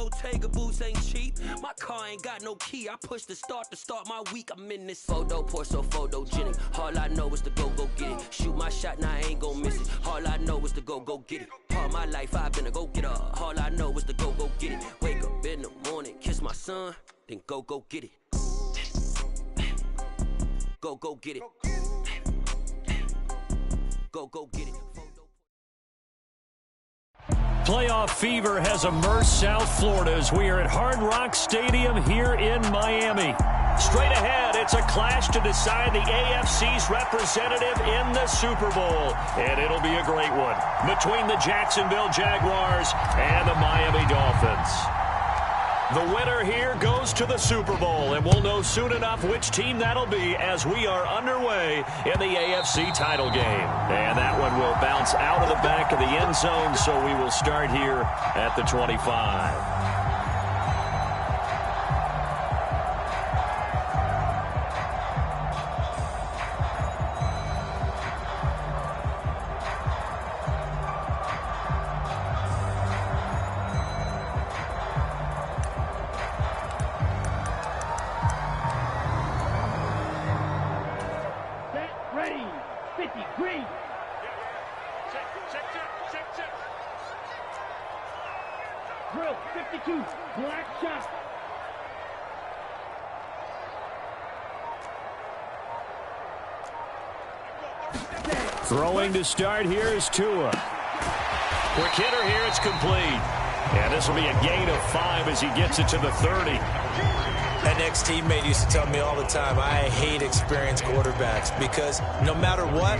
Bottega boots ain't cheap. My car ain't got no key. I push the start to start my week. I'm in this photo, pour so photogenic. All I know is to go get it. Shoot my shot, now I ain't gon' miss it. All I know is to go get it. All my life I've been a go-getter. All I know is to go get it. Wake up in the morning, kiss my son, then go get it. Go get it. Go get it. Playoff fever has immersed South Florida as we are at Hard Rock Stadium here in Miami. Straight ahead, it's a clash to decide the AFC's representative in the Super Bowl. And it'll be a great one between the Jacksonville Jaguars and the Miami Dolphins. The winner here goes to the Super Bowl, and we'll know soon enough which team that'll be as we are underway in the AFC title game. And that one will bounce out of the back of the end zone, so we will start here at the 25. Drill 52, black shot. Throwing to start here is Tua. Quick hitter here, it's complete. And this will be a gain of 5 as he gets it to the 30. An ex-teammate used to tell me all the time, I hate experienced quarterbacks because no matter what,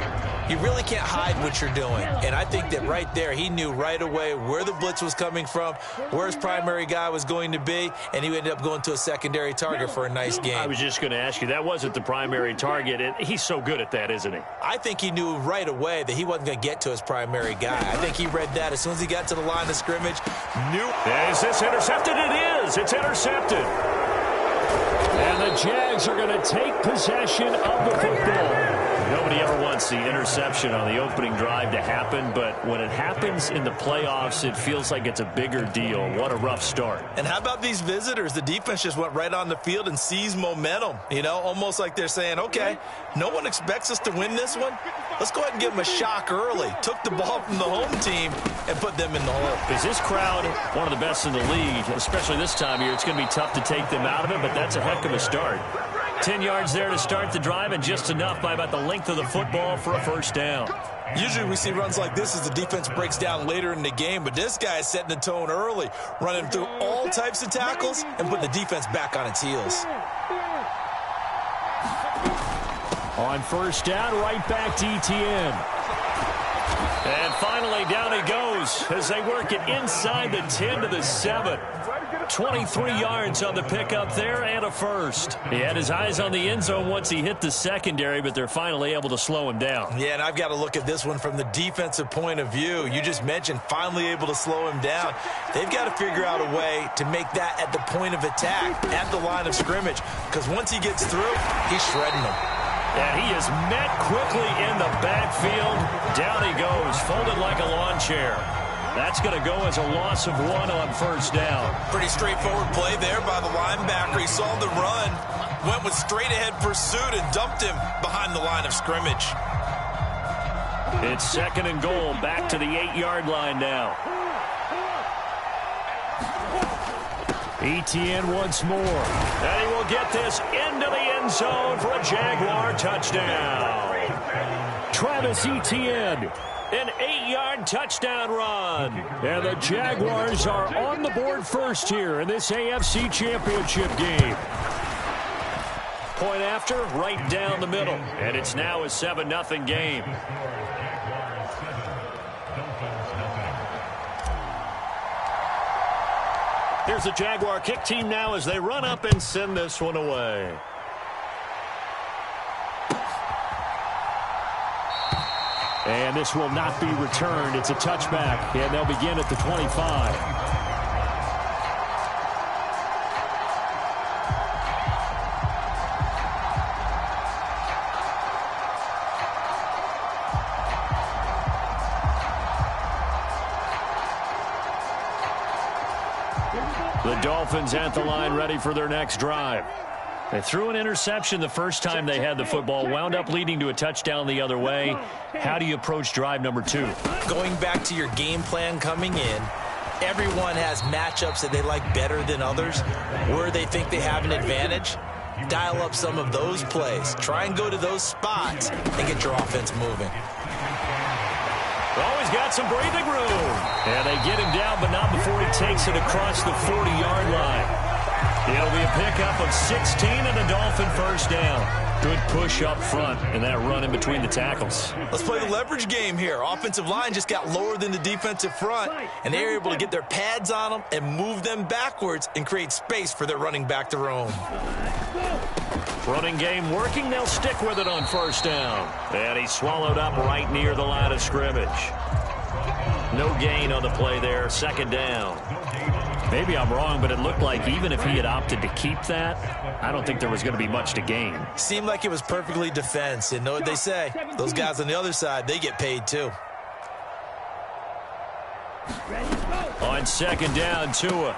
you really can't hide what you're doing. And I think that right there, he knew right away where the blitz was coming from, where his primary guy was going to be, and he ended up going to a secondary target for a nice game. I was just going to ask you, that wasn't the primary target, and he's so good at that, isn't he? I think he knew right away that he wasn't going to get to his primary guy. I think he read that as soon as he got to the line of scrimmage, knew. Is this intercepted? It is. It's intercepted. And the Jags are going to take possession of the football. Nobody ever wants the interception on the opening drive to happen, but when it happens in the playoffs, it feels like it's a bigger deal. What a rough start. And how about these visitors? The defense just went right on the field and seized momentum, you know, almost like they're saying, okay, no one expects us to win this one. Let's go ahead and give them a shock early. Took the ball from the home team and put them in the hole. Is this crowd one of the best in the league, especially this time of year? It's going to be tough to take them out of it, but that's a heck of a start. 10 yards there to start the drive, and just enough by about the length of the football for a first down. Usually we see runs like this as the defense breaks down later in the game, but this guy is setting the tone early, running through all types of tackles and putting the defense back on its heels. On first down, right back to ETN. And finally, down he goes as they work it inside the 10 to the 7. 23 yards on the pickup there and a first. He had his eyes on the end zone once he hit the secondary, but they're finally able to slow him down. Yeah, and I've got to look at this one from the defensive point of view. You just mentioned finally able to slow him down. They've got to figure out a way to make that at the point of attack, at the line of scrimmage, because once he gets through, he's shredding them. And he is met quickly in the backfield. Down he goes, folded like a lawn chair. That's going to go as a loss of 1 on first down. Pretty straightforward play there by the linebacker. He saw the run, went with straight-ahead pursuit, and dumped him behind the line of scrimmage. It's second and goal, back to the 8-yard line now. ETN once more. And he will get this into the end zone for a Jaguar touchdown. Travis Etienne. An 8-yard touchdown run. And the Jaguars are on the board first here in this AFC Championship game. Point after, right down the middle. And it's now a 7-0 game. Here's the Jaguar kick team now as they run up and send this one away. And this will not be returned. It's a touchback, and they'll begin at the 25. The Dolphins at the line ready for their next drive. They threw an interception the first time they had the football, wound up leading to a touchdown the other way. How do you approach drive number 2? Going back to your game plan coming in, everyone has matchups that they like better than others, where they think they have an advantage. Dial up some of those plays. Try and go to those spots and get your offense moving. Always got some breathing room. And they get him down, but not before he takes it across the 40-yard line. It'll be a pickup of 16 and a Dolphin first down. Good push up front and that run in between the tackles. Let's play the leverage game here. Offensive line just got lower than the defensive front, and they were able to get their pads on them and move them backwards and create space for their running back to roam. Running game working. They'll stick with it on first down. And he swallowed up right near the line of scrimmage. No gain on the play there. Second down. Maybe I'm wrong, but it looked like even if he had opted to keep that, I don't think there was going to be much to gain. Seemed like it was perfectly defense. And know what they say? Those guys on the other side, they get paid too. On second down, Tua.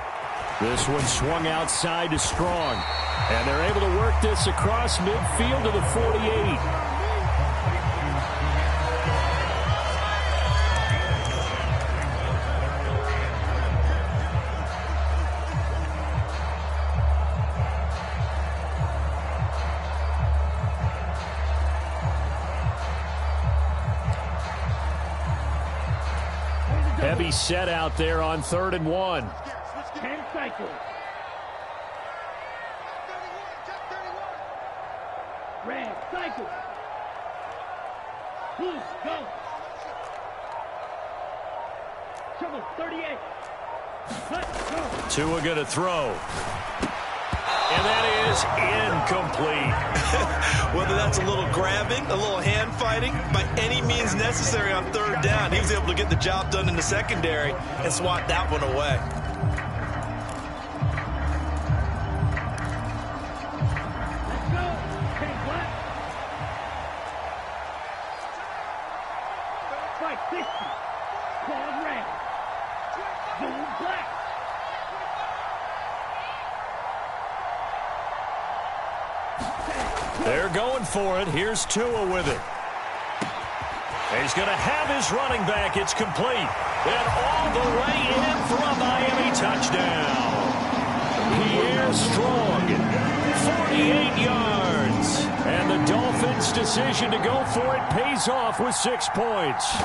This one swung outside to Strong. And they're able to work this across midfield to the 48. Heavy set out there on 3rd and 1. 10 cycles. Red cycle. Blue, go. Trouble, 38. Let's go. Tua going to throw. And that is incomplete. Whether that's a little grabbing, a little hand fighting, by any means necessary on 3rd down, he was able to get the job done in the secondary and swat that one away. Let's go. King black. 560. Claude red. Blue black. They're going for it. Here's Tua with it. He's going to have his running back. It's complete. And all the way in for a Miami touchdown. Pierre Strong, 48 yards. And the Dolphins' decision to go for it pays off with 6 points.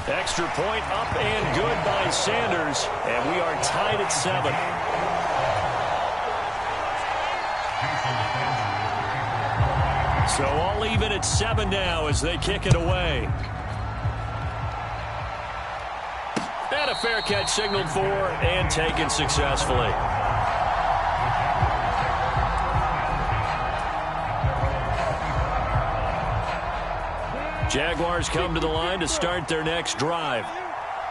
Extra point up and good by Sanders. And we are tied at 7. So all even at 7 now as they kick it away. And a fair catch signaled for and taken successfully. Jaguars come to the line to start their next drive.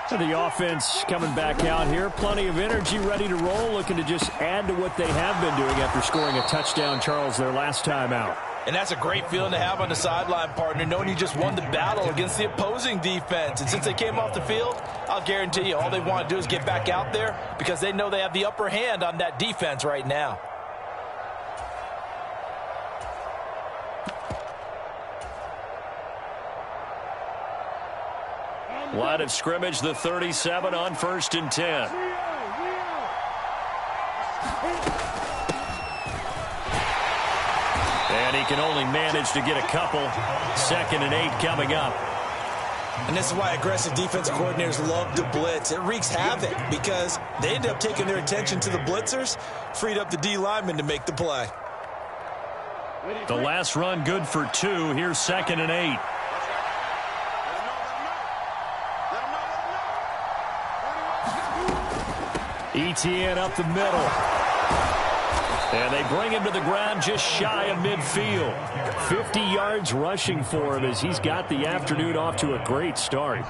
The offense coming back out here. Plenty of energy, ready to roll, looking to just add to what they have been doing after scoring a touchdown, Charles, their last time out. And that's a great feeling to have on the sideline, partner, knowing you just won the battle against the opposing defense. And since they came off the field, I'll guarantee you all they want to do is get back out there because they know they have the upper hand on that defense right now. Line of scrimmage, the 37 on 1st and 10. And he can only manage to get a couple. 2nd and 8 coming up. And this is why aggressive defensive coordinators love to blitz. It wreaks havoc because they end up taking their attention to the blitzers, freed up the D lineman to make the play. The last run good for 2. Here's 2nd and 8. ETN up the middle. And they bring him to the ground just shy of midfield. 50 yards rushing for him as he's got the afternoon off to a great start.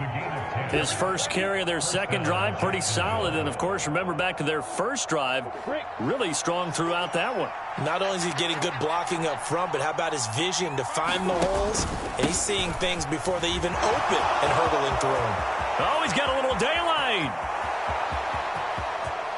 His first carry of their second drive, pretty solid. And, of course, remember back to their first drive, really strong throughout that one. Not only is he getting good blocking up front, but how about his vision to find the holes? And he's seeing things before they even open and hurdling through them. Oh, he's got a little daylight.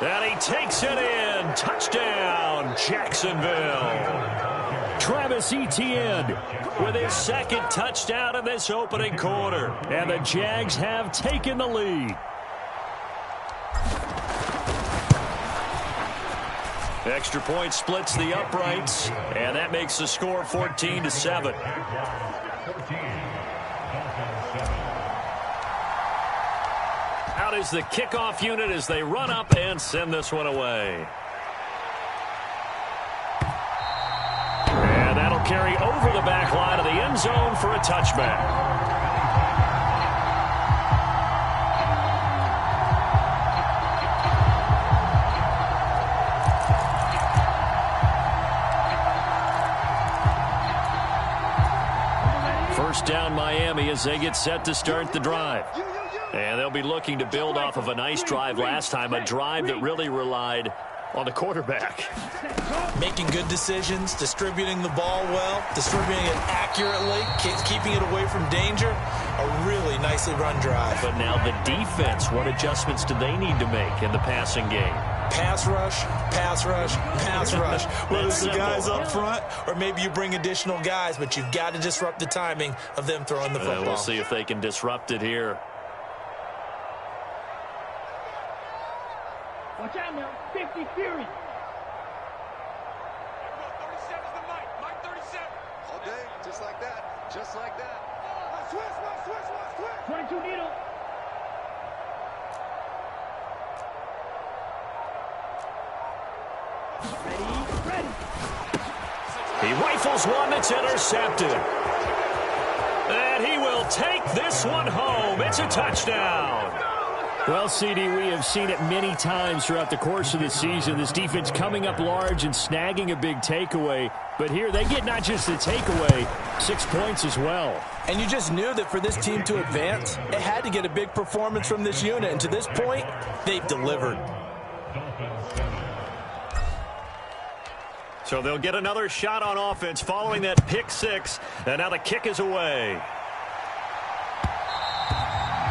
And he takes it in. Touchdown, Jacksonville. Travis Etienne with his second touchdown in this opening quarter. And the Jags have taken the lead. Extra point splits the uprights, and that makes the score 14-7. Out is the kickoff unit as they run up and send this one away. And that'll carry over the back line of the end zone for a touchback. First down Miami as they get set to start the drive. And they'll be looking to build off of a nice drive last time, a drive that really relied on the quarterback. Making good decisions, distributing the ball well, distributing it accurately, keeping it away from danger. A really nicely run drive. But now the defense, what adjustments do they need to make in the passing game? Pass rush, pass rush, pass rush. Whether it's the guys up front or maybe you bring additional guys, but you've got to disrupt the timing of them throwing the football. We'll see if they can disrupt it here. Watch out now, 50 Fury. 37's the mic, Mike 37. All day, just like that, just like that. Switch. 22 needle. Ready. He rifles one that's intercepted. And he will take this one home. It's a touchdown. Well, CD, we have seen it many times throughout the course of the season. This defense coming up large and snagging a big takeaway. But here they get not just the takeaway, 6 points as well. And you just knew that for this team to advance, it had to get a big performance from this unit. And to this point, they've delivered. So they'll get another shot on offense following that pick six. And now the kick is away.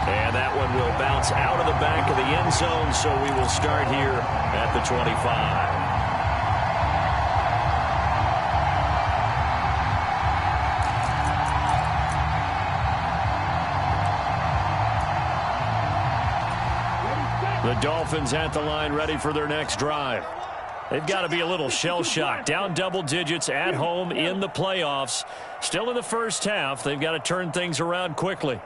And that one will bounce out of the back of the end zone, so we will start here at the 25. The Dolphins at the line ready for their next drive. They've got to be a little shell-shocked. Down double digits at home in the playoffs. Still in the first half. They've got to turn things around quickly.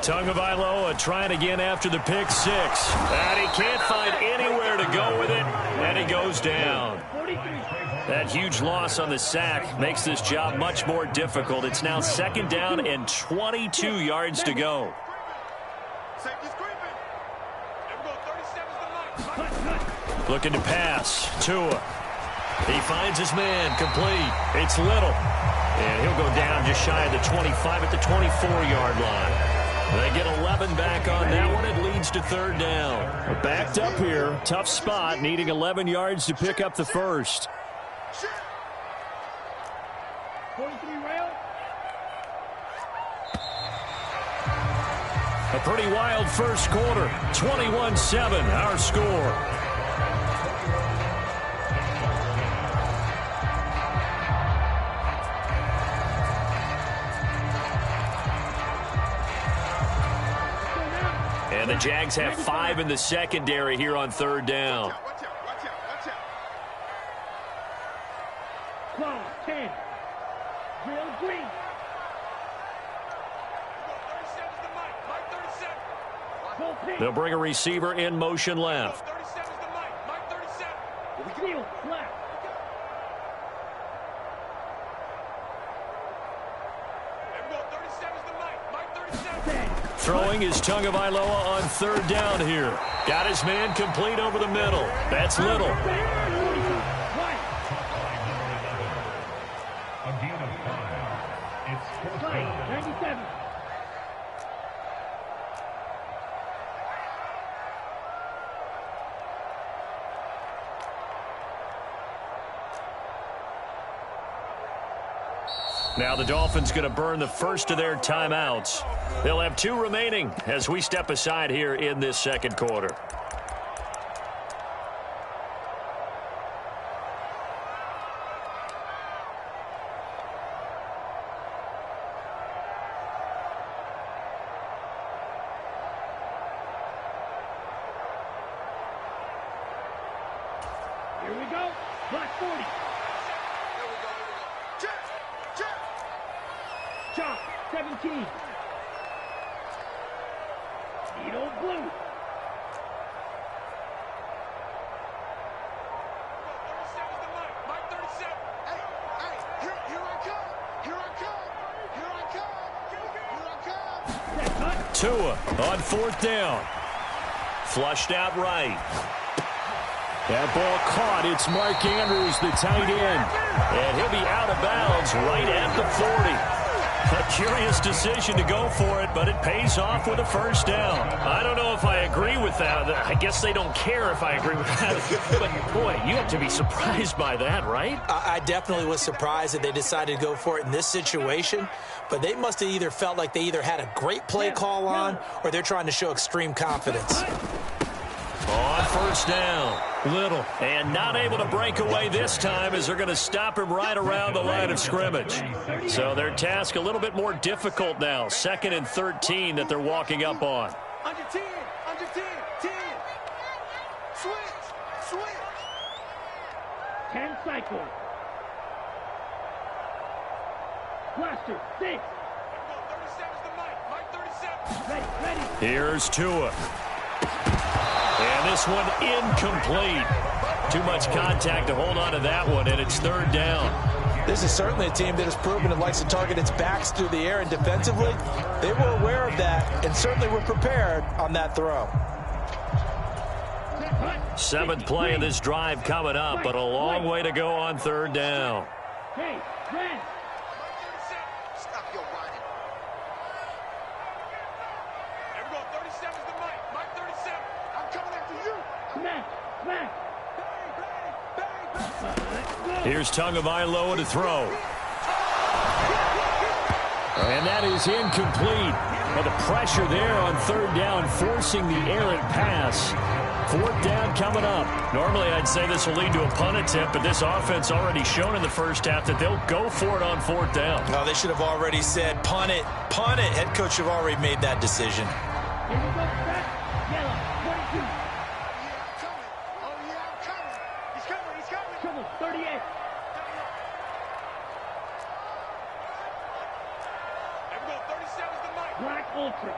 Tagovailoa trying again after the pick six. And he can't find anywhere to go with it. And he goes down. That huge loss on the sack makes this job much more difficult. It's now second down and 22 yards to go. Looking to pass. Tua. He finds his man. Complete. It's Little. And he'll go down just shy of the 25 at the 24-yard line. They get 11 back on that one. It leads to third down. Backed up here. Tough spot. Needing 11 yards to pick up the first. 43 rail. A pretty wild first quarter. 21-7 our score. And the Jags have 5 in the secondary here on third down. Watch out. Claw, 10. Real green. 37's the mic, Mike 37. Full pitch. They'll bring a receiver in motion left. 37's the mic, Mike 37. Field, flat. There we go, 37's the mic, Mike 37. Throwing is Tagovailoa on third down here. Got his man complete over the middle. That's Little. Flight, 97. Now the Dolphins going to burn the first of their timeouts. They'll have 2 remaining as we step aside here in this second quarter. Black 40. There we go. Check. Chop, 17. Needle blue. 37's the mic. Mike 37. Hey, here I come. Set cut. Tua on 4th down. Flushed out right. That ball caught. It's Mark Andrews, the tight end. And he'll be out of bounds right at the 40. A curious decision to go for it, but it pays off with a first down. I don't know if I agree with that. I guess they don't care if I agree with that. But, boy, you have to be surprised by that, right? I definitely was surprised that they decided to go for it in this situation, but they must have either felt like they either had a great play call on or they're trying to show extreme confidence. On first down, Little. And not able to break away this time as they're going to stop him right around the line of scrimmage. So their task a little bit more difficult now. 2nd and 13 that they're walking up on. Under 10. 10. Switch. 10 cycle. Blaster, 6. 37's the mic. Mike 37. Ready. Here's Tua. And this one incomplete. Too much contact to hold on to that one, and it's 3rd down. This is certainly a team that has proven it likes to target its backs through the air, and defensively, they were aware of that and certainly were prepared on that throw. 7th play of this drive coming up, but a long way to go on 3rd down. Hey, Ren. Stop your whining. Here we go. 37's the mic. Mike 37. I'm coming after you. Smack. Bang. Here's Tagovailoa to throw. And that is incomplete. Well, the pressure there on 3rd down, forcing the errant pass. 4th down coming up. Normally, I'd say this will lead to a punt attempt, but this offense already shown in the first half that they'll go for it on 4th down. Oh, they should have already said, punt it. Head coach should have already made that decision. Here we go, set. Yellow, 22. Oh, yeah, I'm coming. He's coming. Trouble, 38. Here we go. 37's the mic. Black Ultra.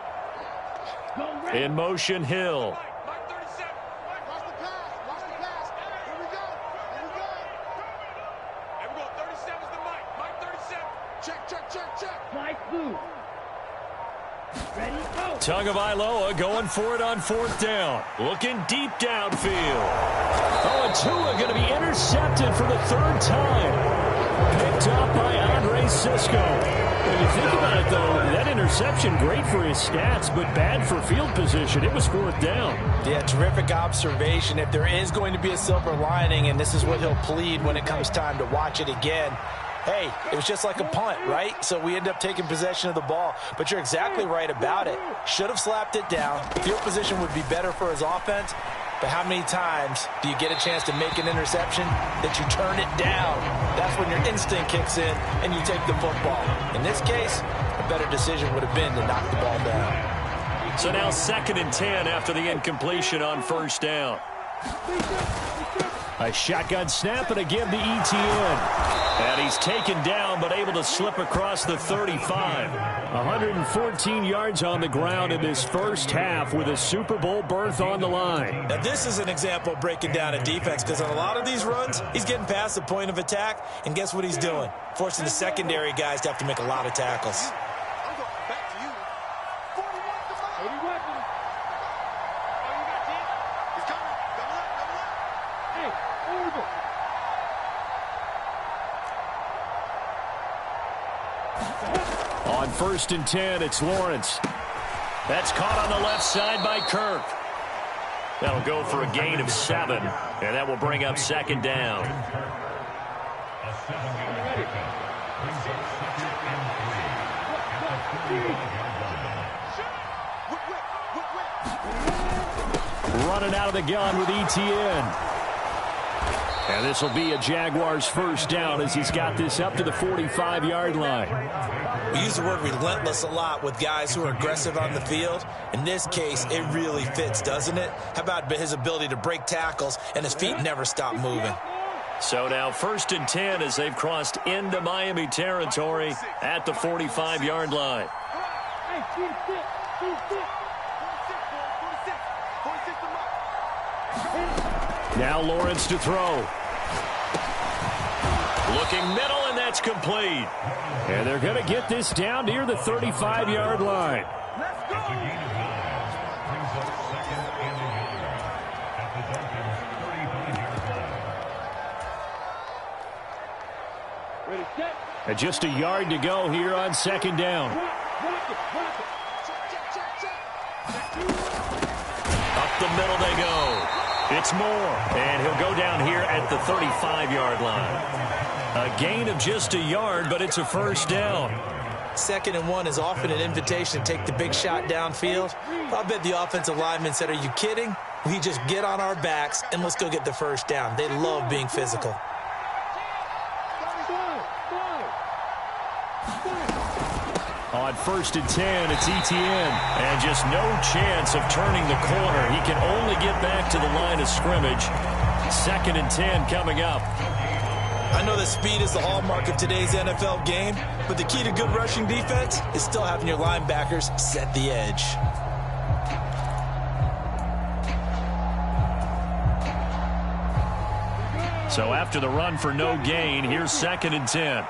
Go red. In motion, Hill. Mike 37. Watch the pass. Here we go. Here we go. 37's the mic. Mike 37. Check. Flight blue. Ready, go. Tagovailoa going for it on 4th down. Looking deep downfield. Oh, and Tua going to be intercepted for the 3rd time. Picked up by Andre Sisco. When you think about it, though, that interception, great for his stats, but bad for field position. It was 4th down. Yeah, terrific observation. If there is going to be a silver lining, and this is what he'll plead when it comes time to watch it again, hey, it was just like a punt, right? So we end up taking possession of the ball. But you're exactly right about it. Should have slapped it down. Field position would be better for his offense. But how many times do you get a chance to make an interception that you turn it down? That's when your instinct kicks in and you take the football. In this case, a better decision would have been to knock the ball down. So now 2nd and 10 after the incompletion on 1st down. A shotgun snap and a give to Etienne. And he's taken down but able to slip across the 35. 114 yards on the ground in this first half with a Super Bowl berth on the line. Now this is an example of breaking down a defense, because on a lot of these runs, he's getting past the point of attack, and guess what he's doing? Forcing the secondary guys to have to make a lot of tackles. I'm going back to you. 41 to 5. 80 weapons. Oh, you got 10? He's coming. Double up. Hey, over. On 1st and 10, it's Lawrence. That's caught on the left side by Kirk. That'll go for a gain of 7, and that will bring up 2nd down. Running out of the gun with Etienne. And this will be a Jaguars first down as he's got this up to the 45-yard line. We use the word relentless a lot with guys who are aggressive on the field. In this case, it really fits, doesn't it? How about his ability to break tackles and his feet never stop moving? So now 1st and 10 as they've crossed into Miami territory at the 45-yard line. Hey, Now Lawrence to throw. Looking middle, and that's complete. And they're going to get this down near the 35-yard line. let's go. Ready, set. And just a yard to go here on 2nd down. Rock it. Up the middle they go. It's Moore, and he'll go down here at the 35-yard line. A gain of just a yard, but it's a 1st down. 2nd and 1 is often an invitation to take the big shot downfield. I bet the offensive lineman said, are you kidding? We just get on our backs and let's go get the 1st down. They love being physical. On 1st and 10, it's Etienne. And just no chance of turning the corner. He can only get back to the line of scrimmage. 2nd and 10 coming up. I know that speed is the hallmark of today's NFL game, but the key to good rushing defense is still having your linebackers set the edge. So after the run for no gain, here's 2nd and 10.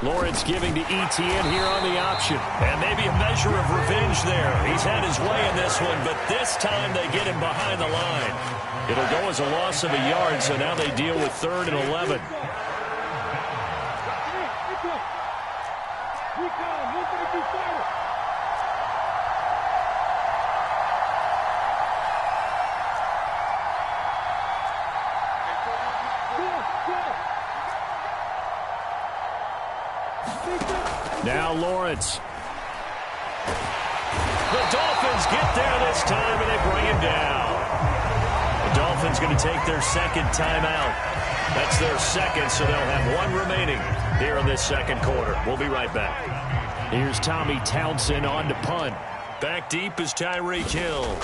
Lawrence giving to Etienne here on the option. And maybe a measure of revenge there. He's had his way in this one, but this time they get him behind the line. It'll go as a loss of a yard, so now they deal with 3rd and 11. Now Lawrence. The Dolphins get there this time, and they bring him down. The Dolphins going to take their 2nd timeout. That's their 2nd, so they'll have 1 remaining here in this 2nd quarter. We'll be right back. Here's Tommy Townsend on to punt. Back deep is Tyreek Hill.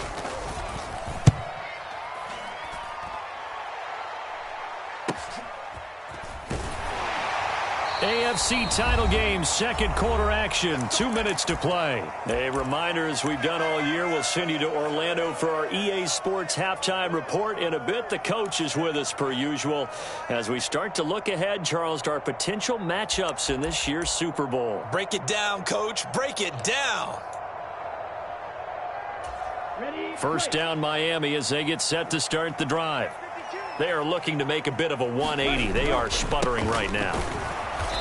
AFC title game, 2nd quarter action, 2 minutes to play. A reminder, as we've done all year, we'll send you to Orlando for our EA Sports halftime report. In a bit, the coach is with us per usual as we start to look ahead, Charles, to our potential matchups in this year's Super Bowl. Break it down, Coach. Break it down. First down, Miami, as they get set to start the drive. They are looking to make a bit of a 180. They are sputtering right now.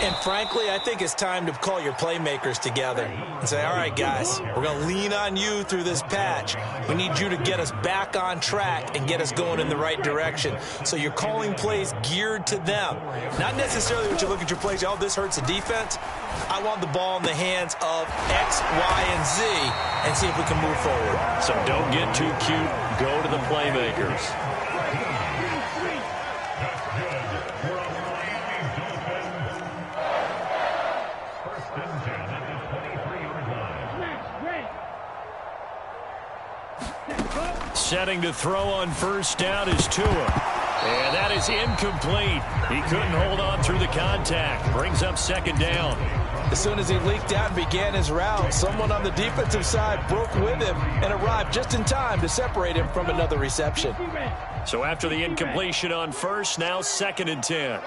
And frankly, I think it's time to call your playmakers together and say, all right, guys, we're going to lean on you through this patch. We need you to get us back on track and get us going in the right direction. So you're calling plays geared to them. Not necessarily what you look at your plays, oh, this hurts the defense. I want the ball in the hands of X, Y, and Z and see if we can move forward. So don't get too cute. Go to the playmakers. Setting to throw on 1st down is Tua. And that is incomplete. He couldn't hold on through the contact. Brings up 2nd down. As soon as he leaked out and began his route, someone on the defensive side broke with him and arrived just in time to separate him from another reception. So after the incompletion on 1st, now 2nd and 10.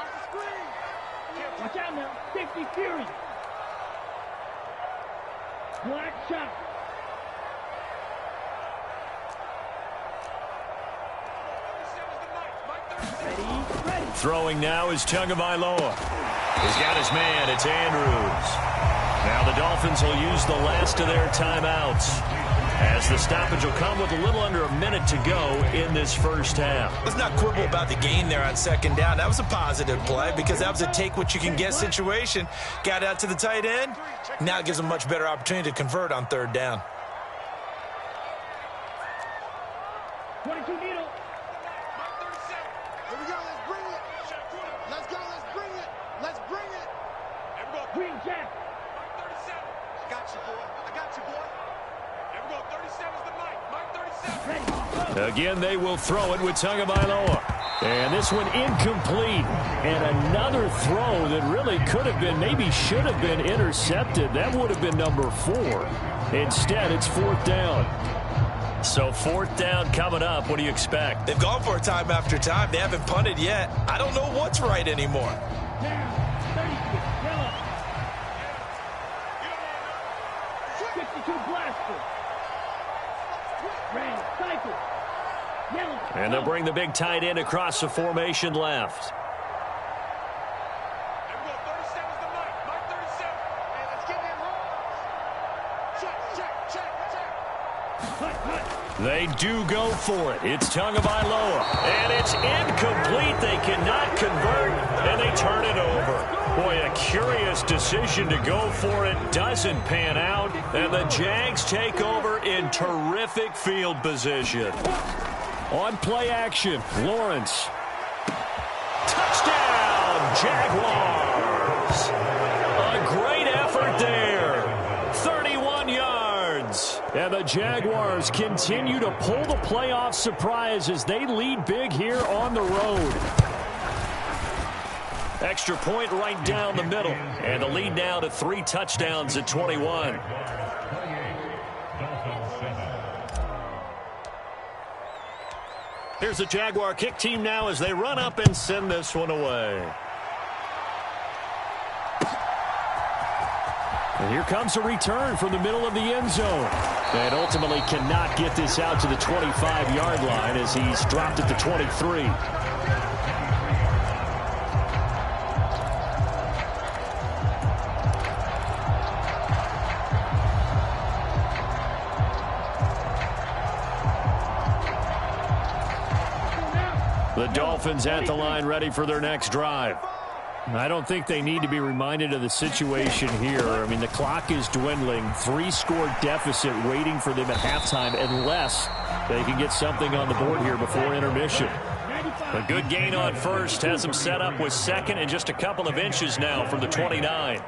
Watch out now. Safety Fury. Black shot. Ready. Throwing now is Tagovailoa. He's got his man. It's Andrews. Now the Dolphins will use the last of their timeouts, as the stoppage will come with a little under a minute to go in this 1st half. Let's not quibble about the gain there on 2nd down. That was a positive play because that was a take-what-you-can-get situation. Got out to the tight end. Now it gives them a much better opportunity to convert on 3rd down. 22 needle. Here we go. Let's bring it. Let's go. Let's bring it. Let's bring it. Green Jack. 37. I got you, boy. I got you, boy. There we go. 37's the mic. Mike 37. Again, they will throw it with Tagovailoa. And this one incomplete. And another throw that really could have been, maybe should have been intercepted. That would have been number 4. Instead, it's 4th down. So 4th down coming up. What do you expect? They've gone for it time after time. They haven't punted yet. I don't know what's right anymore. And they'll bring the big tight end across the formation left. They do go for it. It's Tagovailoa. And it's incomplete. They cannot convert, and they turn it over. Boy, a curious decision to go for it. Doesn't pan out. And the Jags take over in terrific field position. On play action, Lawrence. Touchdown, Jaguars. A great effort there. 31 yards. And the Jaguars continue to pull the playoff surprise as they lead big here on the road. Extra point right down the middle. And the lead now to 3 touchdowns at 21. Here's the Jaguar kick team now as they run up and send this one away. And here comes a return from the middle of the end zone. And ultimately cannot get this out to the 25-yard line as he's dropped at the 23. The Dolphins at the line ready for their next drive. I don't think they need to be reminded of the situation here. I mean, the clock is dwindling. 3-score deficit waiting for them at halftime unless they can get something on the board here before intermission. A good gain on first has them set up with second and just a couple of inches now from the 29.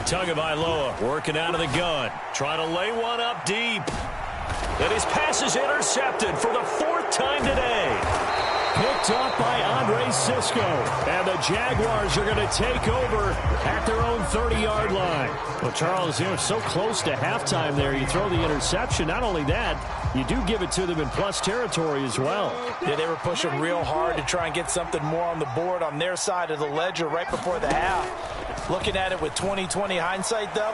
Tagovailoa working out of the gun. Trying to lay one up deep. And his pass is intercepted for the 4th time today. Picked up by Andre Sisco. And the Jaguars are going to take over at their own 30-yard line. Well, Charles, you know, so close to halftime there. You throw the interception. Not only that, you do give it to them in plus territory as well. Yeah, they were pushing real hard to try and get something more on the board on their side of the ledger right before the half. Looking at it with 20/20 hindsight, though,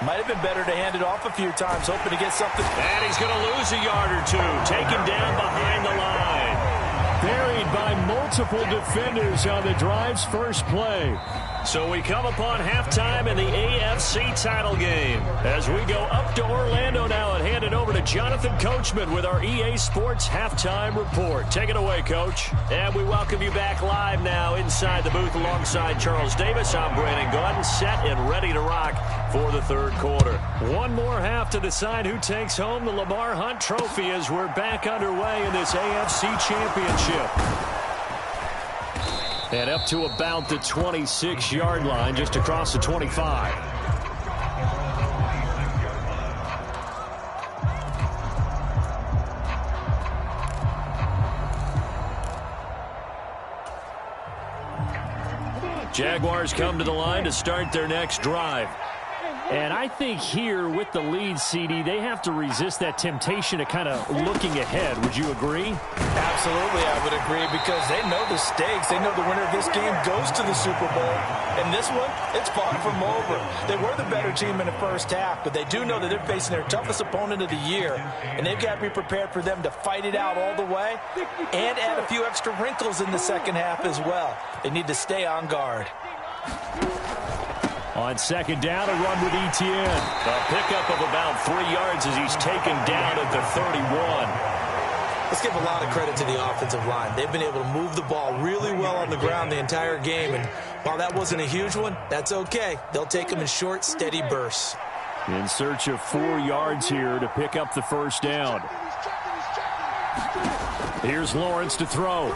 might have been better to hand it off a few times, hoping to get something. And he's going to lose a yard or two. Taken down behind the line. Buried by multiple defenders on the drive's first play. So we come upon halftime in the AFC title game as we go up to Orlando now and hand it over to Jonathan Coachman with our EA Sports Halftime Report. Take it away, Coach. And we welcome you back live now inside the booth alongside Charles Davis. I'm Brandon Gordon, set and ready to rock for the 3rd quarter. One more half to decide who takes home the Lamar Hunt Trophy as we're back underway in this AFC Championship. And up to about the 26-yard line, just across the 25. Jaguars come to the line to start their next drive. And I think here with the lead, CD, they have to resist that temptation to kind of looking ahead. Would you agree? Absolutely, I would agree, because they know the stakes. They know the winner of this game goes to the Super Bowl. And this one, it's far from over. They were the better team in the first half, but they do know that they're facing their toughest opponent of the year. And they've got to be prepared for them to fight it out all the way and add a few extra wrinkles in the second half as well. They need to stay on guard. On second down, a run with Etienne. A pickup of about 3 yards as he's taken down at the 31. Let's give a lot of credit to the offensive line. They've been able to move the ball really well on the ground the entire game. And while that wasn't a huge one, that's okay. They'll take them in short, steady bursts. In search of 4 yards here to pick up the first down. Here's Lawrence to throw.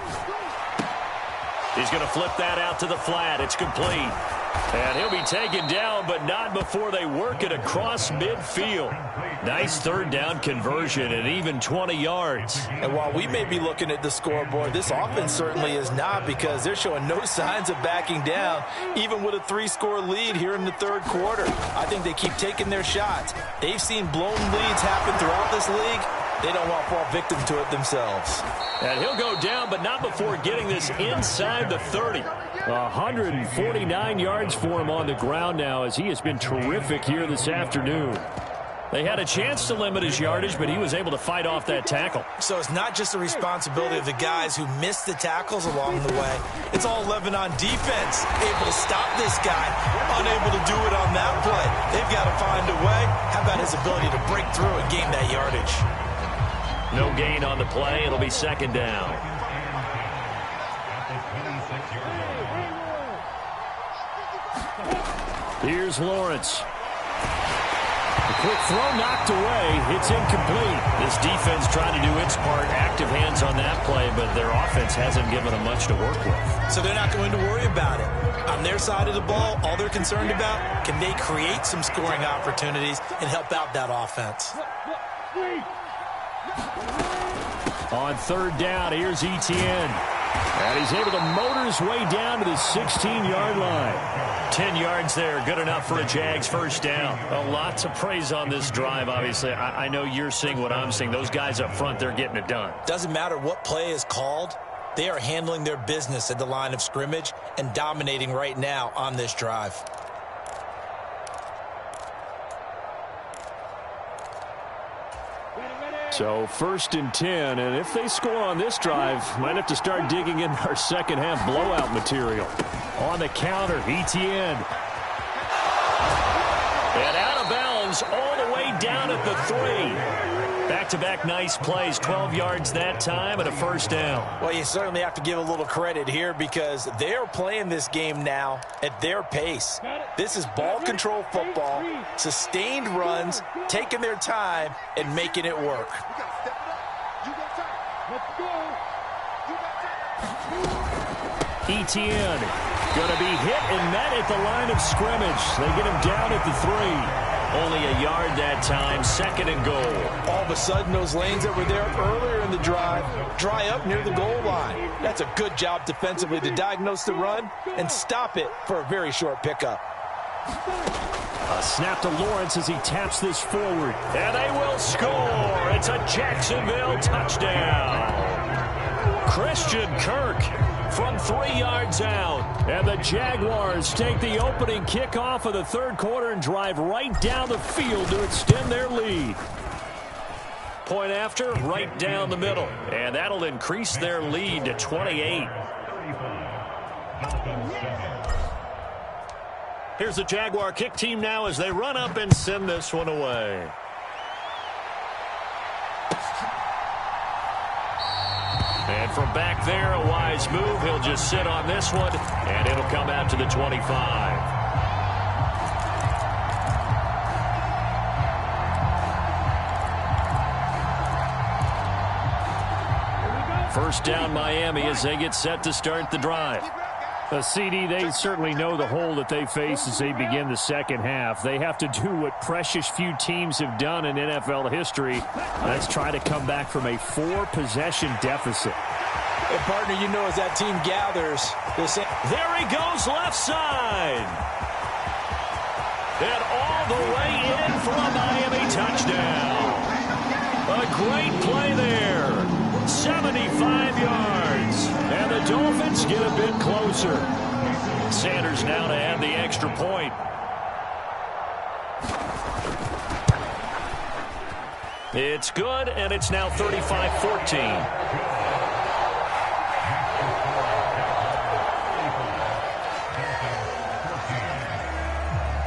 He's going to flip that out to the flat. It's complete. And he'll be taken down, but not before they work it across midfield. Nice third down conversion and even 20 yards. And while we may be looking at the scoreboard, this offense certainly is not, because they're showing no signs of backing down, even with a 3-score lead here in the third quarter. I think they keep taking their shots. They've seen blown leads happen throughout this league. They don't want to fall victim to it themselves. And he'll go down, but not before getting this inside the 30. 149 yards for him on the ground now, as he has been terrific here this afternoon. They had a chance to limit his yardage, but he was able to fight off that tackle. So it's not just the responsibility of the guys who missed the tackles along the way. It's all 11 on defense. Able to stop this guy, unable to do it on that play. They've got to find a way. How about his ability to break through and gain that yardage? No gain on the play. It'll be second down. Here's Lawrence. A quick throw knocked away. It's incomplete. This defense trying to do its part. Active hands on that play, but their offense hasn't given them much to work with. So they're not going to worry about it. On their side of the ball, all they're concerned about, can they create some scoring opportunities and help out that offense? On third down, here's Etienne. And he's able to motor his way down to the 16-yard line. 10 yards there, good enough for a Jags first down. A lot to praise on this drive, obviously. I know you're seeing what I'm seeing. Those guys up front, they're getting it done. Doesn't matter what play is called. They are handling their business at the line of scrimmage and dominating right now on this drive. So 1st and 10, and if they score on this drive, might have to start digging in our second half blowout material. On the counter, Etienne. And out of bounds all the way down at the 3. Back-to-back nice plays, 12 yards that time and a first down. Well, you certainly have to give a little credit here, because they're playing this game now at their pace. This is ball control football, sustained runs, taking their time and making it work. Etienne going to be hit and met at the line of scrimmage. They get him down at the 3. Only a yard that time, 2nd and goal. All of a sudden, those lanes that were there earlier in the drive dry up near the goal line. That's a good job defensively to diagnose the run and stop it for a very short pickup. A snap to Lawrence as he taps this forward. And they will score. It's a Jacksonville touchdown. Christian Kirk from 3 yards out. And the Jaguars take the opening kickoff of the third quarter and drive right down the field to extend their lead. Point after, right down the middle. And that'll increase their lead to 28. Here's the Jaguar kick team now as they run up and send this one away. And from back there, a wise move. He'll just sit on this one, and it'll come out to the 25. First down, Miami, as they get set to start the drive. CD, they certainly know the hole that they face as they begin the second half. They have to do what precious few teams have done in NFL history. Let's try to come back from a 4-possession deficit. And partner, you know, as that team gathers, there he goes left side. And all the way in for a Miami touchdown. A great play there. 75 yards. And the Dolphins get a bit closer. Sanders now to add the extra point. It's good, and it's now 35-14.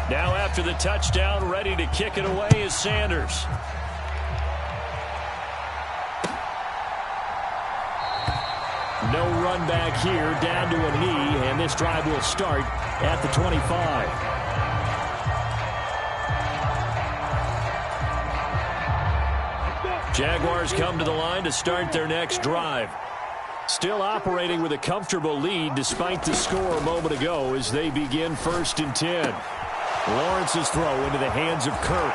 Now after the touchdown, ready to kick it away is Sanders. No run back here, down to a knee, and this drive will start at the 25. Jaguars come to the line to start their next drive. Still operating with a comfortable lead despite the score a moment ago as they begin 1st and 10. Lawrence's throw into the hands of Kirk.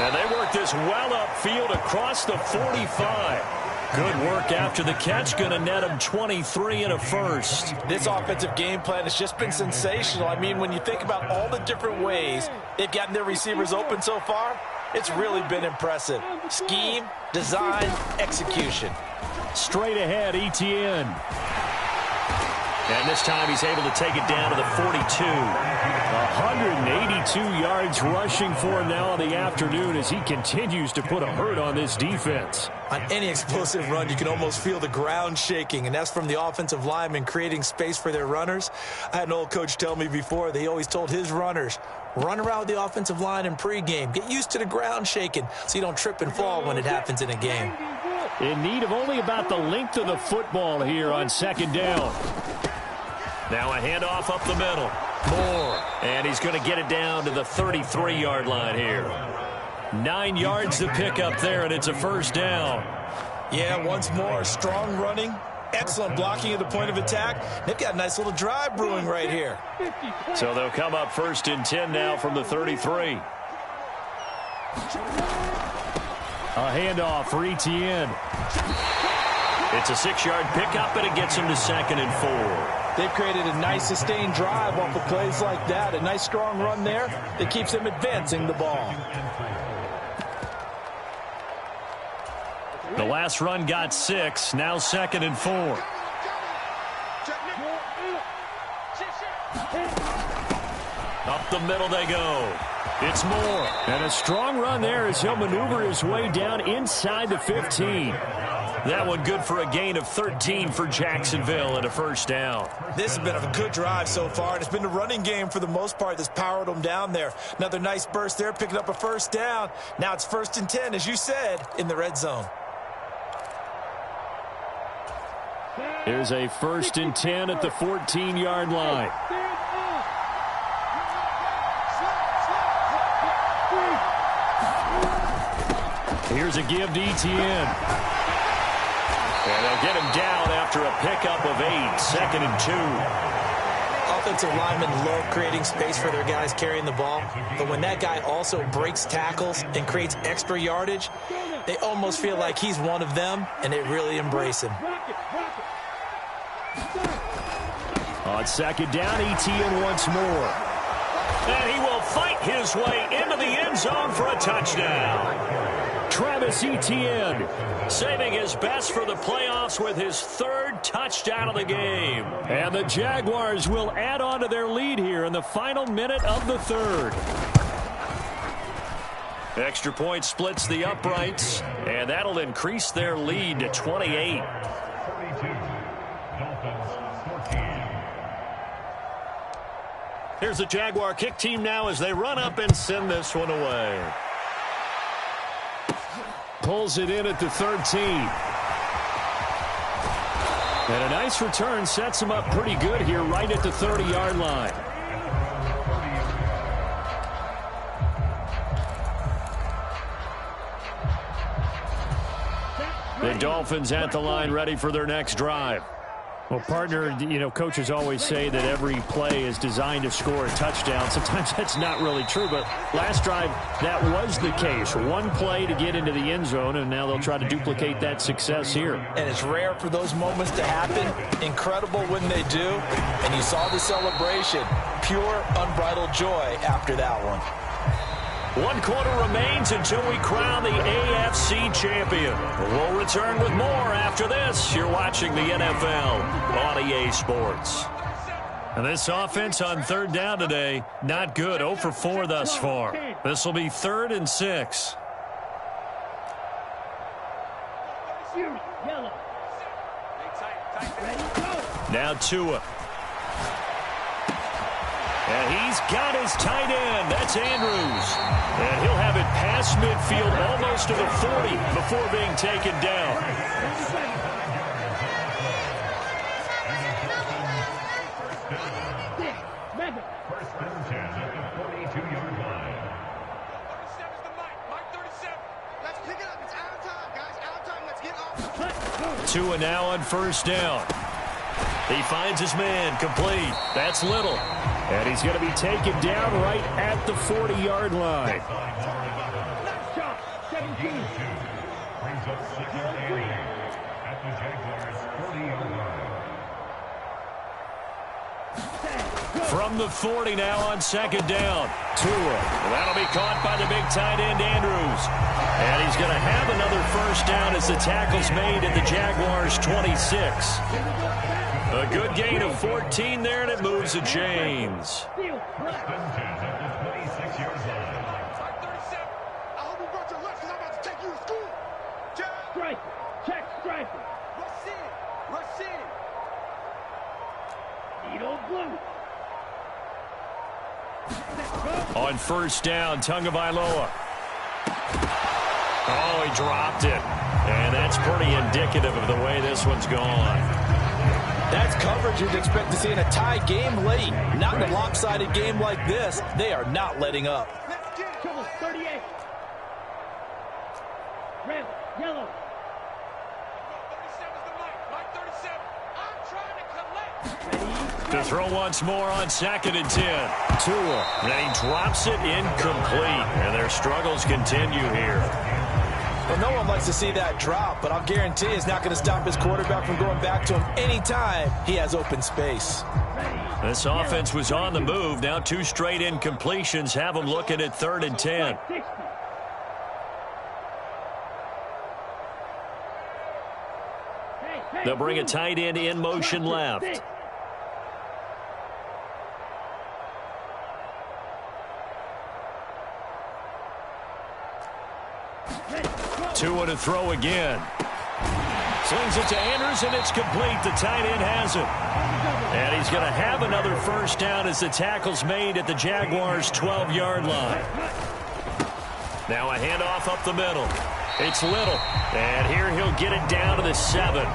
And they work this well upfield across the 45. Good work after the catch. Going to net him 23 and a first. This offensive game plan has just been sensational. I mean, when you think about all the different ways they've gotten their receivers open so far, it's really been impressive. Scheme, design, execution. Straight ahead, Etienne. And this time he's able to take it down to the 42. 182 yards rushing for him now in the afternoon as he continues to put a hurt on this defense. On any explosive run, you can almost feel the ground shaking, and that's from the offensive linemen creating space for their runners. I had an old coach tell me before, he always told his runners, run around the offensive line in pregame. Get used to the ground shaking so you don't trip and fall when it happens in a game. In need of only about the length of the football here on 2nd down. Now a handoff up the middle. Moore. And he's going to get it down to the 33-yard line here. 9 yards to pick up there, and it's a 1st down. Yeah, once more, strong running, excellent blocking at the point of attack. They've got a nice little drive brewing right here. So they'll come up 1st and 10 now from the 33. A handoff for Etienne. It's a 6-yard pickup, and it gets him to 2nd and 4. They've created a nice sustained drive off of plays like that. A nice strong run there that keeps them advancing the ball. The last run got 6. Now 2nd and 4. Up the middle they go. It's Moore. And a strong run there as he'll maneuver his way down inside the 15. That one good for a gain of 13 for Jacksonville and a 1st down. This has been a good drive so far, and it's been the running game for the most part that's powered them down there. Another nice burst there, picking up a 1st down. Now it's 1st and 10, as you said, in the red zone. Here's a 1st and 10 at the 14-yard line. Here's a give to Etienne. And they'll get him down after a pickup of 8. 2nd and 2. Offensive linemen love creating space for their guys carrying the ball. But when that guy also breaks tackles and creates extra yardage, they almost feel like he's one of them, and they really embrace him. On 2nd down, Etienne once more. And he will fight his way into the end zone for a touchdown. Travis Etienne saving his best for the playoffs with his 3rd touchdown of the game. And the Jaguars will add on to their lead here in the final minute of the 3rd. Extra point splits the uprights, and that'll increase their lead to 28. Here's the Jaguar kick team now as they run up and send this one away. Pulls it in at the 13. And a nice return sets him up pretty good here right at the 30-yard line. The Dolphins at the line ready for their next drive. Well, partner, coaches always say that every play is designed to score a touchdown. Sometimes that's not really true, but last drive, that was the case. One play to get into the end zone, and now they'll try to duplicate that success here. And it's rare for those moments to happen. Incredible when they do. And you saw the celebration. Pure, unbridled joy after that one. 1 quarter remains until we crown the AFC champion. We'll return with more after this. You're watching the NFL on EA Sports. And this offense on 3rd down today, not good. 0 for 4 thus far. This will be 3rd and 6. Now Tua. And he's got his tight end. That's Andrews. And he'll have it past midfield almost to the 40 before being taken down. First and 10 at the 42-yard line. 37's the Mike 37. Let's pick it up. It's out of time, guys. Out of time. Let's get off. Tua now on first down. He finds his man, complete. That's Little. And he's going to be taken down right at the 40-yard line. Nice job. 17. Brings up second and 8 at the Jaguars' 40-yard line. From the 40 now on second down. Tua. That'll be caught by the big tight end, Andrews. And he's going to have another first down as the tackle's made at the Jaguars' 26. A good gain of 14 there, and it moves the chains. First and 10 at the 26-yard line. I hope you brought your lunch because I'm about to take you to school. Striker. Check striker. Rush in. Rush in. Needle blue. On first down, Tagovailoa. Oh, he dropped it. And that's pretty indicative of the way this one's gone. That's coverage you'd expect to see in a tie game late. Not in a lopsided game like this. They are not letting up. Let's get it. Trouble 38. Red, yellow. 37's the mic. Mike 37. I'm trying to collect. To throw once more on second and 10. Tua. And he drops it incomplete. And their struggles continue here. Well, no one likes to see that drop, but I'll guarantee it's not going to stop his quarterback from going back to him anytime he has open space. This offense was on the move. Now 2 straight incompletions have them looking at 3rd and 10. 60. They'll bring a tight end in motion left. Tua to throw again. Slings it to Andrews, and it's complete. The tight end has it. And he's going to have another first down as the tackle's made at the Jaguars' 12-yard line. Now a handoff up the middle. It's Little. And here he'll get it down to the 7.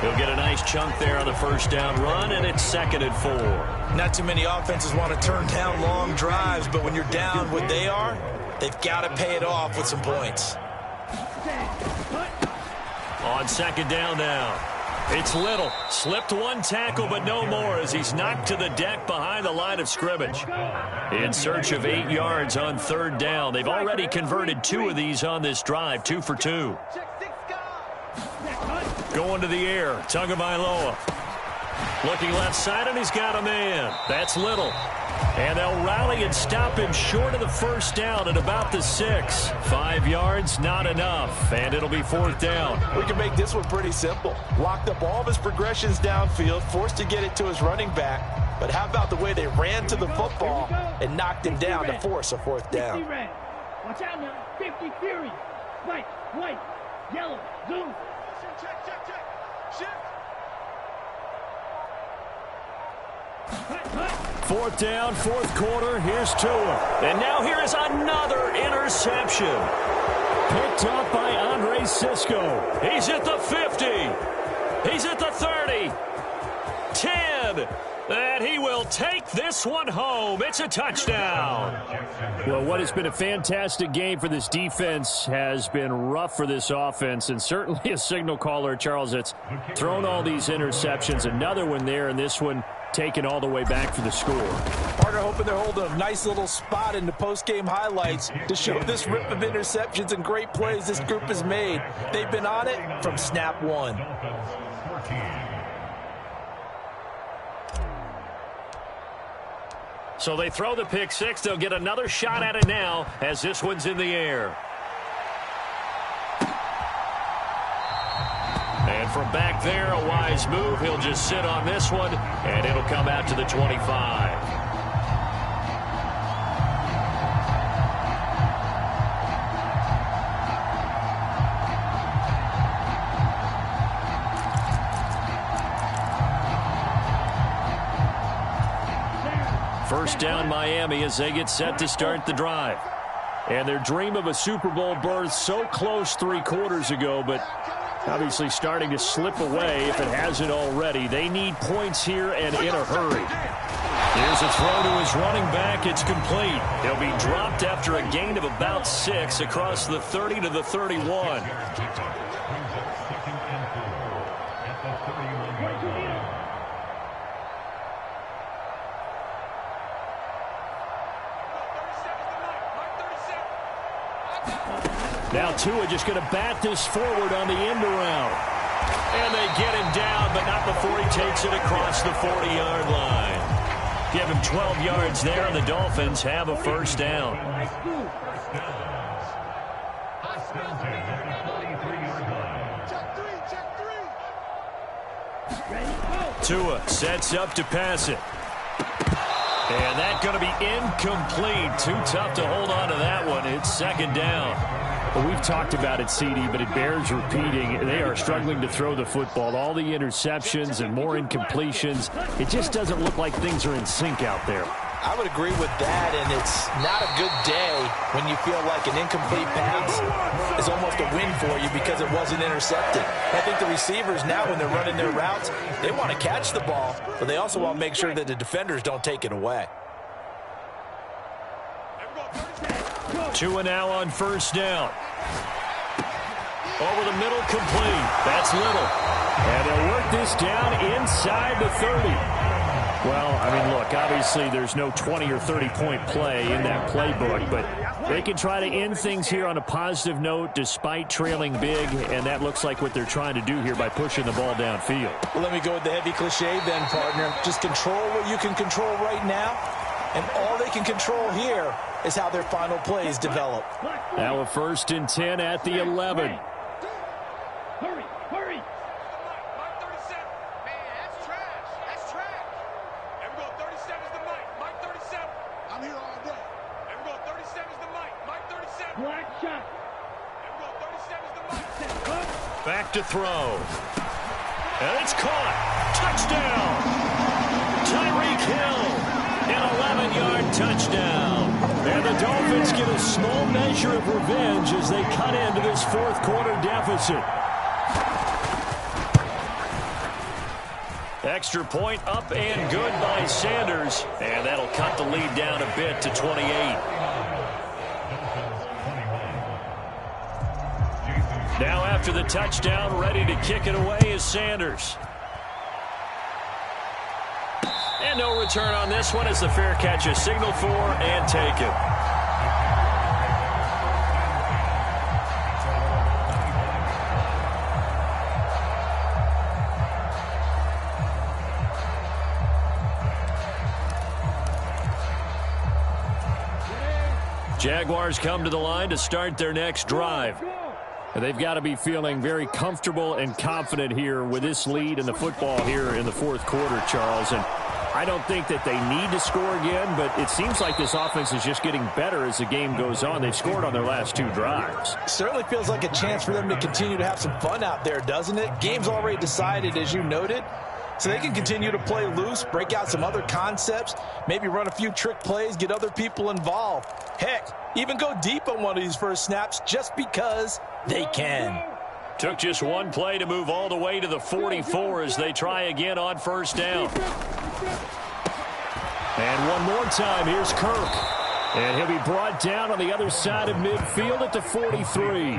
He'll get a nice chunk there on the first down run, and it's 2nd and 4. Not too many offenses want to turn down long drives, but when you're down what they are, they've got to pay it off with some points. On second down now. It's Little. Slipped one tackle, but no more as he's knocked to the deck behind the line of scrimmage. In search of 8 yards on 3rd down. They've already converted 2 of these on this drive, 2 for 2. Going to the air, Tagovailoa. Looking left side, and he's got a man. That's Little. And they'll rally and stop him short of the first down at about the 6. 5 yards, not enough. And it'll be 4th down. We can make this one pretty simple. Locked up all of his progressions downfield, forced to get it to his running back. But how about the way they ran to the football and knocked him down to force a 4th down? Watch out now. 50 Fury. White, yellow, zoom. Check. Shift. 4th down, 4th quarter. Here's Tua. And now here is another interception. Picked up by Andre Cisco. He's at the 50. He's at the 30. 10. And he will take this one home. It's a touchdown. Well, what has been a fantastic game for this defense has been rough for this offense, and certainly a signal caller, Charles, that's thrown all these interceptions. Another one there, and this one taken all the way back for the score. Partner hoping they're holding a nice little spot in the post-game highlights to show this rip of interceptions and great plays this group has made. They've been on it from snap one. So they throw the pick 6. They'll get another shot at it now as this one's in the air. And from back there, a wise move. He'll just sit on this one, and it'll come out to the 25. First down Miami as they get set to start the drive. And their dream of a Super Bowl berth so close 3 quarters ago, but obviously starting to slip away if it hasn't already. They need points here and in a hurry. Here's a throw to his running back. It's complete. He'll be dropped after a gain of about 6 across the 30 to the 31. Now Tua just going to bat this forward on the end around. And they get him down, but not before he takes it across the 40-yard line. Give him 12 yards there, and the Dolphins have a first down. Tua sets up to pass it. And that's going to be incomplete. Too tough to hold on to that one. It's second down. Well, we've talked about it, CD, but it bears repeating. They are struggling to throw the football. All the interceptions and more incompletions. It just doesn't look like things are in sync out there. I would agree with that, and it's not a good day when you feel like an incomplete pass is almost a win for you because it wasn't intercepted. I think the receivers now, when they're running their routes, they want to catch the ball, but they also want to make sure that the defenders don't take it away. Tua now on first down. Over the middle, complete. That's Little. And they'll work this down inside the 30. Well, I mean, look, obviously there's no 20 or 30-point play in that playbook, but they can try to end things here on a positive note despite trailing big, and that looks like what they're trying to do here by pushing the ball downfield. Well, let me go with the heavy cliche then, partner. Just control what you can control right now, and all they can control here is how their final plays develop. Now a 1st and 10 at the 11. Hurry, hurry. Black shot. Back to throw. And it's caught. Touchdown. Tyreek Hill. An 11-yard touchdown. And the Dolphins get a small measure of revenge as they cut into this fourth quarter deficit. Extra point up and good by Sanders. And that'll cut the lead down a bit to 28. Now after the touchdown, ready to kick it away is Sanders. And no return on this one as the fair catch is signaled for and taken. Jaguars come to the line to start their next drive. They've got to be feeling very comfortable and confident here with this lead and the football here in the fourth quarter, Charles. And I don't think that they need to score again, but it seems like this offense is just getting better as the game goes on. They've scored on their last 2 drives. Certainly feels like a chance for them to continue to have some fun out there, doesn't it? Game's already decided, as you noted. So they can continue to play loose, break out some other concepts, maybe run a few trick plays, get other people involved. Heck, even go deep on one of these first snaps just because they can. Took just one play to move all the way to the 44 as they try again on first down. And one more time, here's Kirk. And he'll be brought down on the other side of midfield at the 43.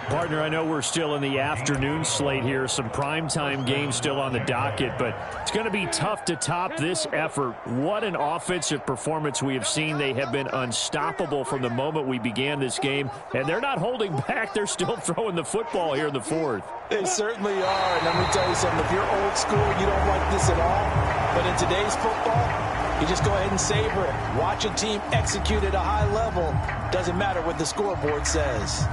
Partner, I know we're still in the afternoon slate here. Some primetime games still on the docket, but it's going to be tough to top this effort. What an offensive performance we have seen. They have been unstoppable from the moment we began this game, and they're not holding back. They're still throwing the football here in the fourth. They certainly are, and let me tell you something. If you're old school, you don't like this at all, but in today's football, you just go ahead and savor it. Watch a team execute at a high level. Doesn't matter what the scoreboard says.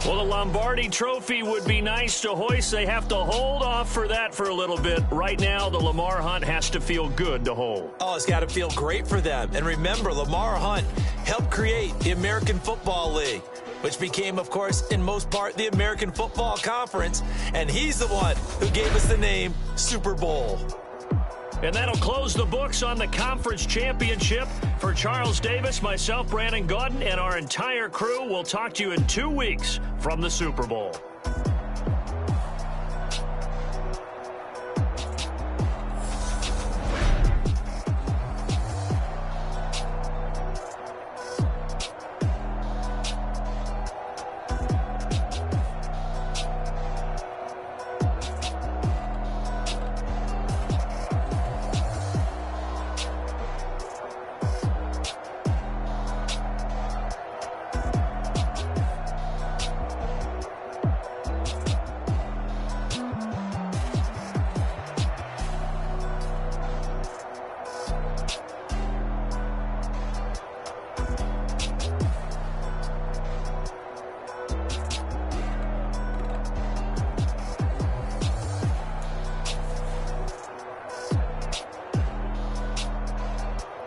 Well, the Lombardi Trophy would be nice to hoist. They have to hold off for that for a little bit. Right now, the Lamar Hunt has to feel good to hold. Oh, it's got to feel great for them. And remember, Lamar Hunt helped create the American Football League. which became, of course, in most part, the American Football Conference. And he's the one who gave us the name Super Bowl. And that'll close the books on the conference championship. For Charles Davis, myself, Brandon Gaudin, and our entire crew, we'll talk to you in 2 weeks from the Super Bowl.